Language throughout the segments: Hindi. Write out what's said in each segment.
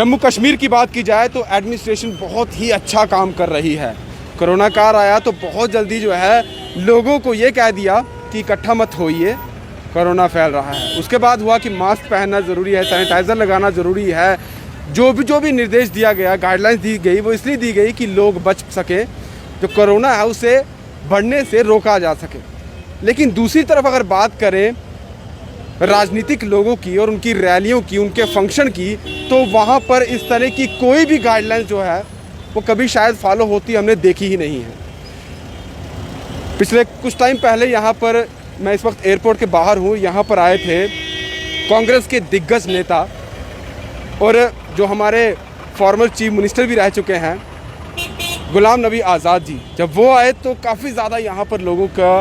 जम्मू कश्मीर की बात की जाए तो एडमिनिस्ट्रेशन बहुत ही अच्छा काम कर रही है। कोरोना काल आया तो बहुत जल्दी जो है लोगों को ये कह दिया कि इकट्ठा मत होइए, कोरोना फैल रहा है। उसके बाद हुआ कि मास्क पहनना ज़रूरी है, सैनिटाइज़र लगाना ज़रूरी है। जो भी निर्देश दिया गया, गाइडलाइंस दी गई, वो इसलिए दी गई कि लोग बच सकें, जो कोरोना है उसे बढ़ने से रोका जा सके। लेकिन दूसरी तरफ अगर बात करें राजनीतिक लोगों की और उनकी रैलियों की, उनके फंक्शन की, तो वहाँ पर इस तरह की कोई भी गाइडलाइंस जो है वो कभी शायद फॉलो होती हमने देखी ही नहीं है। पिछले कुछ टाइम पहले यहाँ पर, मैं इस वक्त एयरपोर्ट के बाहर हूँ, यहाँ पर आए थे कांग्रेस के दिग्गज नेता और जो हमारे फॉर्मर चीफ मिनिस्टर भी रह चुके हैं, गुलाम नबी आज़ाद जी। जब वो आए तो काफ़ी ज़्यादा यहाँ पर लोगों का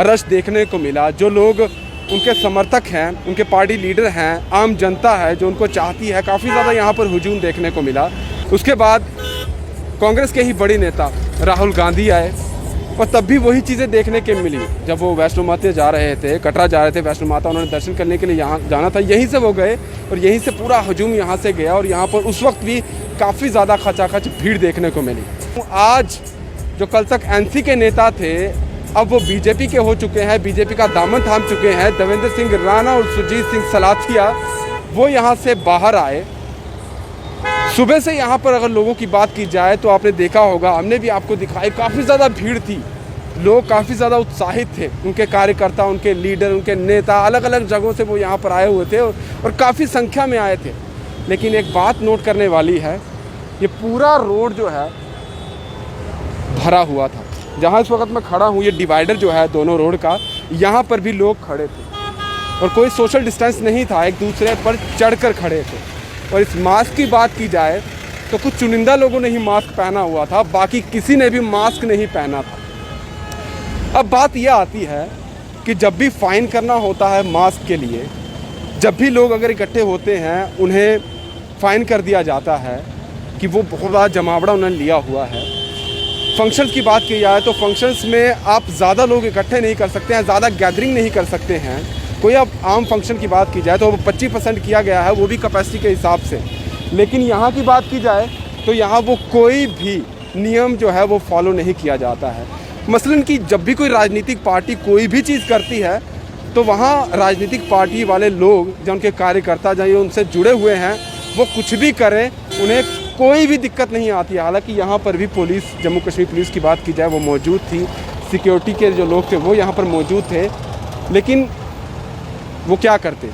रश देखने को मिला। जो लोग उनके समर्थक हैं, उनके पार्टी लीडर हैं, आम जनता है जो उनको चाहती है, काफ़ी ज़्यादा यहाँ पर हुजूम देखने को मिला। उसके बाद कांग्रेस के ही बड़े नेता राहुल गांधी आए और तब भी वही चीज़ें देखने के मिली। जब वो वैष्णो माता जा रहे थे, कटरा जा रहे थे वैष्णो माता, उन्होंने दर्शन करने के लिए यहाँ जाना था, यहीं से वो गए और यहीं से पूरा हुजूम यहाँ से गया और यहाँ पर उस वक्त भी काफ़ी ज़्यादा खचाखच भीड़ देखने को मिली। आज जो कल तक एनसी के नेता थे, अब वो बीजेपी के हो चुके हैं, बीजेपी का दामन थाम चुके हैं। देवेंद्र सिंह राणा और सुरजीत सिंह सलाथिया वो यहाँ से बाहर आए। सुबह से यहाँ पर अगर लोगों की बात की जाए तो आपने देखा होगा, हमने भी आपको दिखाई, काफ़ी ज़्यादा भीड़ थी। लोग काफ़ी ज़्यादा उत्साहित थे, उनके कार्यकर्ता, उनके लीडर, उनके नेता अलग अलग जगहों से वो यहाँ पर आए हुए थे और काफ़ी संख्या में आए थे। लेकिन एक बात नोट करने वाली है, ये पूरा रोड जो है भरा हुआ था। जहाँ इस वक्त मैं खड़ा हूँ, ये डिवाइडर जो है दोनों रोड का, यहाँ पर भी लोग खड़े थे और कोई सोशल डिस्टेंस नहीं था, एक दूसरे पर चढ़कर खड़े थे। और इस मास्क की बात की जाए तो कुछ चुनिंदा लोगों ने ही मास्क पहना हुआ था, बाकी किसी ने भी मास्क नहीं पहना था। अब बात यह आती है कि जब भी फ़ाइन करना होता है मास्क के लिए, जब भी लोग अगर इकट्ठे होते हैं उन्हें फ़ाइन कर दिया जाता है कि वो बहुत बड़ा जमावड़ा उन्होंने लिया हुआ है। फंक्शंस की बात की जाए तो फंक्शंस में आप ज़्यादा लोग इकट्ठे नहीं कर सकते हैं, ज़्यादा गैदरिंग नहीं कर सकते हैं। कोई अब आम फंक्शन की बात की जाए तो वो 25% किया गया है, वो भी कैपेसिटी के हिसाब से। लेकिन यहाँ की बात की जाए तो यहाँ वो कोई भी नियम जो है वो फॉलो नहीं किया जाता है। मसलन कि जब भी कोई राजनीतिक पार्टी कोई भी चीज़ करती है तो वहाँ राजनीतिक पार्टी वाले लोग, जो उनके कार्यकर्ता, जो उनसे जुड़े हुए हैं, वो कुछ भी करें, उन्हें कोई भी दिक्कत नहीं आती है। हालांकि यहाँ पर भी पुलिस, जम्मू कश्मीर पुलिस की बात की जाए, वो मौजूद थी, सिक्योरिटी के जो लोग थे वो यहाँ पर मौजूद थे। लेकिन वो क्या करते,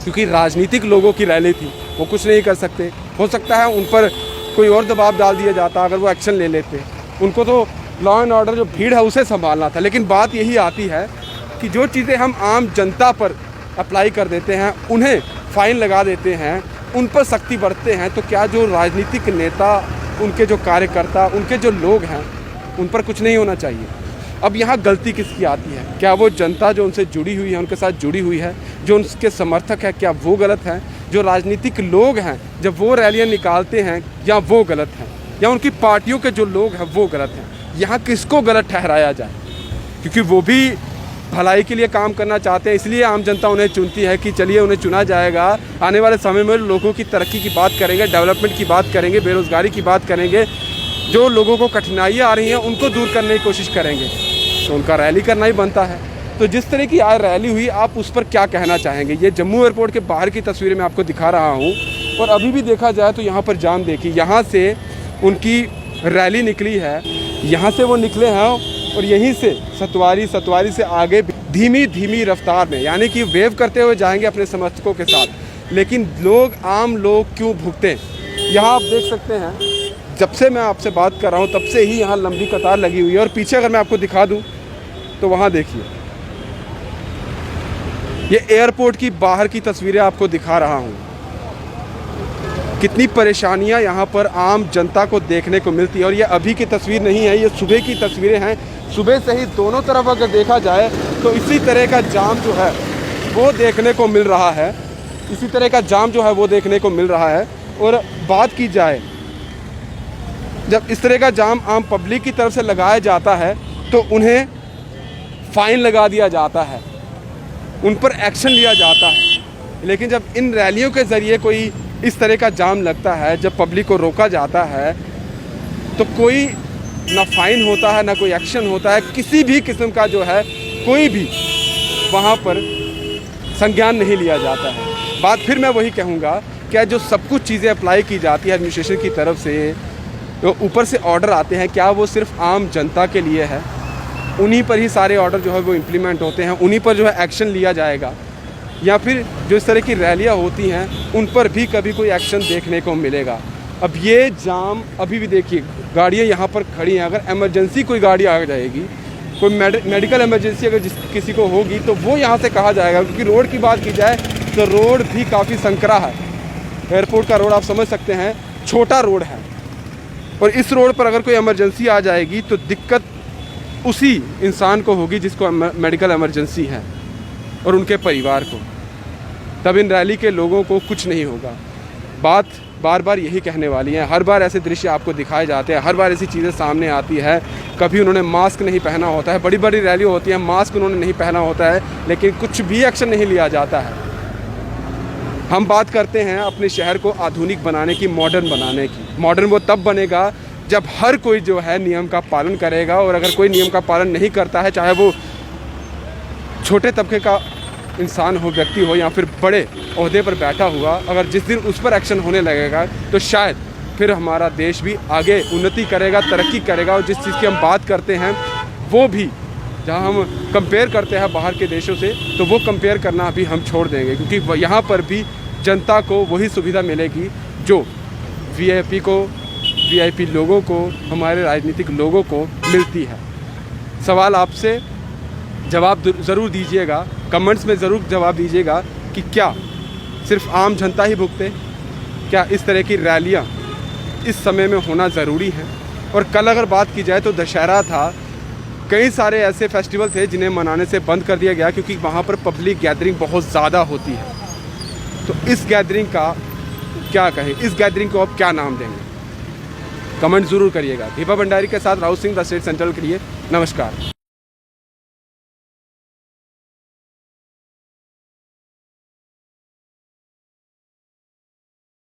क्योंकि राजनीतिक लोगों की रैली थी, वो कुछ नहीं कर सकते। हो सकता है उन पर कोई और दबाव डाल दिया जाता अगर वो एक्शन ले लेते। उनको तो लॉ एंड ऑर्डर जो भीड़ है उसे संभालना था। लेकिन बात यही आती है कि जो चीज़ें हम आम जनता पर अप्लाई कर देते हैं, उन्हें फ़ाइन लगा देते हैं, उन पर सख्ती बरतते हैं, तो क्या जो राजनीतिक नेता, उनके जो कार्यकर्ता, उनके जो लोग हैं, उन पर कुछ नहीं होना चाहिए? अब यहाँ गलती किसकी आती है? क्या वो जनता जो उनसे जुड़ी हुई है, उनके साथ जुड़ी हुई है, जो उनके समर्थक है, क्या वो गलत हैं? जो राजनीतिक लोग हैं जब वो रैलियाँ निकालते हैं, या वो गलत हैं, या उनकी पार्टियों के जो लोग हैं वो गलत हैं? यहाँ किसको गलत ठहराया जाए? क्योंकि वो भी भलाई के लिए काम करना चाहते हैं, इसलिए आम जनता उन्हें चुनती है कि चलिए उन्हें चुना जाएगा। आने वाले समय में लोगों की तरक्की की बात करेंगे, डेवलपमेंट की बात करेंगे, बेरोज़गारी की बात करेंगे, जो लोगों को कठिनाइयाँ आ रही हैं उनको दूर करने की कोशिश करेंगे, तो उनका रैली करना ही बनता है। तो जिस तरह की आज रैली हुई, आप उस पर क्या कहना चाहेंगे? ये जम्मू एयरपोर्ट के बाहर की तस्वीरें मैं आपको दिखा रहा हूँ और अभी भी देखा जाए तो यहाँ पर जाम देखिए, यहाँ से उनकी रैली निकली है, यहाँ से वो निकले हैं और यहीं से सतवारी से आगे धीमी धीमी रफ्तार में, यानी कि वेव करते हुए जाएंगे अपने समर्थकों के साथ। लेकिन लोग, आम लोग क्यों भुगते? यहाँ आप देख सकते हैं, जब से मैं आपसे बात कर रहा हूँ तब से ही यहाँ लंबी कतार लगी हुई है। और पीछे अगर मैं आपको दिखा दूँ तो वहाँ देखिए, ये एयरपोर्ट की बाहर की तस्वीरें आपको दिखा रहा हूँ। कितनी परेशानियाँ यहाँ पर आम जनता को देखने को मिलती है। और ये अभी की तस्वीर नहीं है, ये सुबह की तस्वीरें हैं। सुबह से ही दोनों तरफ अगर देखा जाए तो इसी तरह का जाम जो है वो देखने को मिल रहा है, इसी तरह का जाम जो है वो देखने को मिल रहा है। और बात की जाए, जब इस तरह का जाम आम पब्लिक की तरफ से लगाया जाता है तो उन्हें फ़ाइन लगा दिया जाता है, उन पर एक्शन लिया जाता है। लेकिन जब इन रैलियों के ज़रिए कोई इस तरह का जाम लगता है, जब पब्लिक को रोका जाता है तो कोई ना फाइन होता है ना कोई एक्शन होता है, किसी भी किस्म का जो है कोई भी वहाँ पर संज्ञान नहीं लिया जाता है। बात फिर मैं वही कहूँगा, क्या जो सब कुछ चीज़ें अप्लाई की जाती है एडमिनिस्ट्रेशन की तरफ से, जो ऊपर से ऑर्डर आते हैं, क्या वो सिर्फ आम जनता के लिए है? उन्हीं पर ही सारे ऑर्डर जो है वो इम्प्लीमेंट होते हैं, उन्हीं पर जो है एक्शन लिया जाएगा, या फिर जो इस तरह की रैलियाँ होती हैं उन पर भी कभी कोई एक्शन देखने को मिलेगा? अब ये जाम अभी भी देखिए, गाड़ियाँ यहाँ पर खड़ी हैं, अगर एमरजेंसी कोई गाड़ी आ जाएगी, कोई मेडिकल इमरजेंसी अगर किसी को होगी तो वो यहाँ से कहा जाएगा, क्योंकि रोड की बात की जाए तो रोड भी काफ़ी संकरा है। एयरपोर्ट का रोड आप समझ सकते हैं, छोटा रोड है, और इस रोड पर अगर कोई इमरजेंसी आ जाएगी तो दिक्कत उसी इंसान को होगी जिसको मेडिकल इमरजेंसी है और उनके परिवार को। तब इन रैली के लोगों को कुछ नहीं होगा। बात बार बार यही कहने वाली है, हर बार ऐसे दृश्य आपको दिखाए जाते हैं, हर बार ऐसी चीज़ें सामने आती है। कभी उन्होंने मास्क नहीं पहना होता है, बड़ी बड़ी रैली होती है, मास्क उन्होंने नहीं पहना होता है, लेकिन कुछ भी एक्शन नहीं लिया जाता है। हम बात करते हैं अपने शहर को आधुनिक बनाने की, मॉडर्न बनाने की। मॉडर्न वो तब बनेगा जब हर कोई जो है नियम का पालन करेगा, और अगर कोई नियम का पालन नहीं करता है, चाहे वो छोटे तबके का इंसान हो, व्यक्ति हो, या फिर बड़े ओहदे पर बैठा हुआ, अगर जिस दिन उस पर एक्शन होने लगेगा तो शायद फिर हमारा देश भी आगे उन्नति करेगा, तरक्की करेगा। और जिस चीज़ की हम बात करते हैं वो भी, जहाँ हम कंपेयर करते हैं बाहर के देशों से, तो वो कंपेयर करना भी हम छोड़ देंगे, क्योंकि यहाँ पर भी जनता को वही सुविधा मिलेगी जो वीआईपी लोगों को, हमारे राजनीतिक लोगों को मिलती है। सवाल आपसे जवाब ज़रूर दीजिएगा, कमेंट्स में ज़रूर जवाब दीजिएगा कि क्या सिर्फ आम जनता ही भुगते? क्या इस तरह की रैलियाँ इस समय में होना ज़रूरी है? और कल अगर बात की जाए तो दशहरा था, कई सारे ऐसे फेस्टिवल थे जिन्हें मनाने से बंद कर दिया गया, क्योंकि वहाँ पर पब्लिक गैदरिंग बहुत ज़्यादा होती है। तो इस गैदरिंग का क्या कहें, इस गैदरिंग को अब क्या नाम देंगे? कमेंट ज़रूर करिएगा। दीपा भंडारी के साथ Rahul Singh, the state central के लिए नमस्कार।